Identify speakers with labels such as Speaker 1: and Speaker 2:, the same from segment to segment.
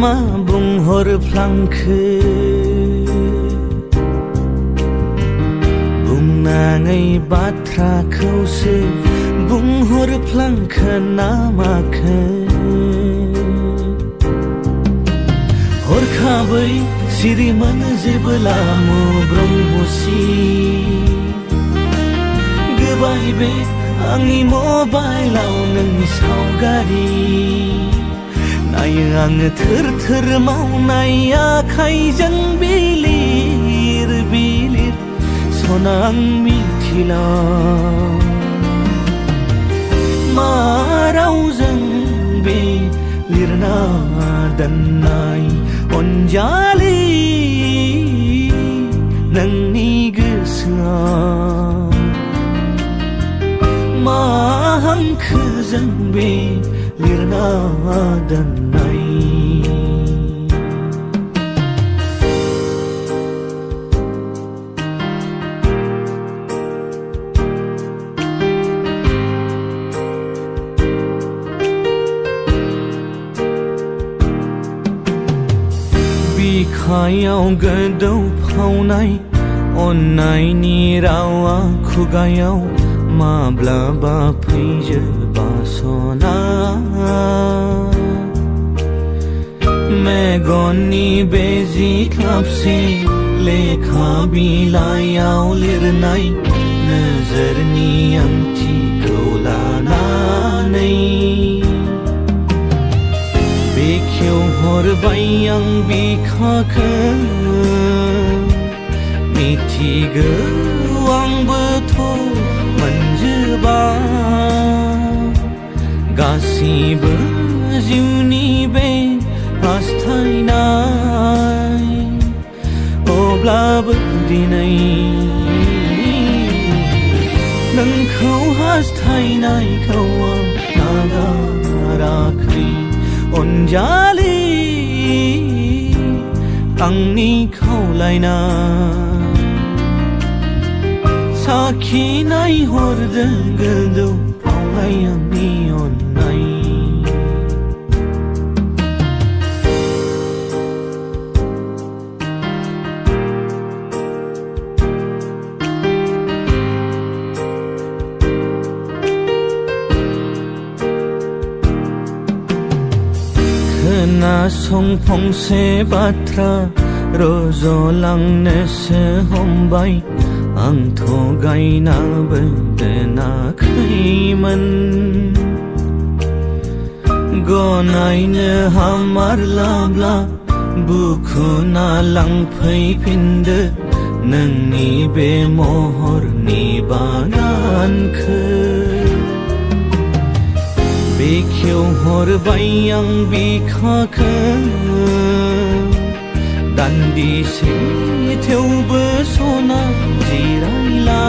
Speaker 1: मा बुंहरफ्लांखो बुंनाङै बाथ्राखौसो बुंहरफ्लांखो ना माखो हरखाबै सिरिमोन जेबोला मुब्रममुसि गोबाय बे आंनि मबाइलाव नोंनि सावगारि नायो आङो थोर थोर मावनाय आखाइजों बिलिर बिलिर सना आं मिथिला मा रावजों बे लिरना दोननाय अनजालि नोंनि गोसोआ मा हांखोजों बे लिरना दोननाय बिखायाव गोदौफावनाय अननायनि रावा खुगायाव माब्लाबा फैजोबा सना मेगननि बे जिख्लाबसे लेखा बिलाइयाव लिरनाय नोजोरनि ओंथिखौ लानानै बेखेवहरबाय आं बिखाखौ मिथिगौ आंबोथ' मोनजोबा गासिबो जिउनि बे हास्थायनाय अब्लाबो दिनै नोंखौ हास्थायनायखौ आं नागाराखै अनजालि आंनि खावलायनाय साखि नायहरदों गोदौफावनाय आंनि अननाय खोनासं फंसे बाथ्रा रज'लांनोसो हमबाय आंथ' गायनाबो दोनाखैमोन गनायनो हामारलाब्ला बुखुना लांफैफिनदो नोंनि बे महरनि बागानखौ बेखेवहरबाय आं बिखाखौ दान्दिसे थेवबो सना जिरायला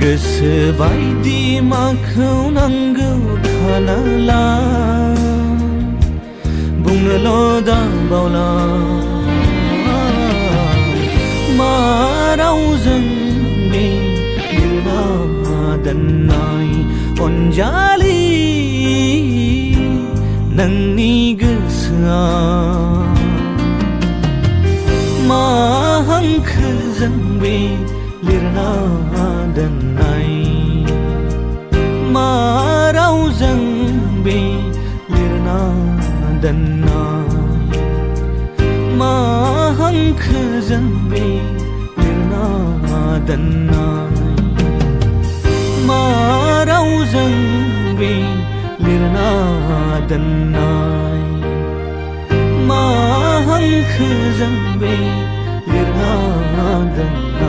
Speaker 1: गोसो बायदि माखौ नांगौ खानाला बुंनोल' दाबावला मा रावजों बे लिरना दोननाय अनजालि नोंनि गोसोआ मा हांखोजों बे लिरना दोननाय मा रावजों बे लिरना दोननाय मा हांखोजों बे लिरना दोननाय मा रावजों बे लिरना दोननाय मा हांखोजों बे लिरना दोननाय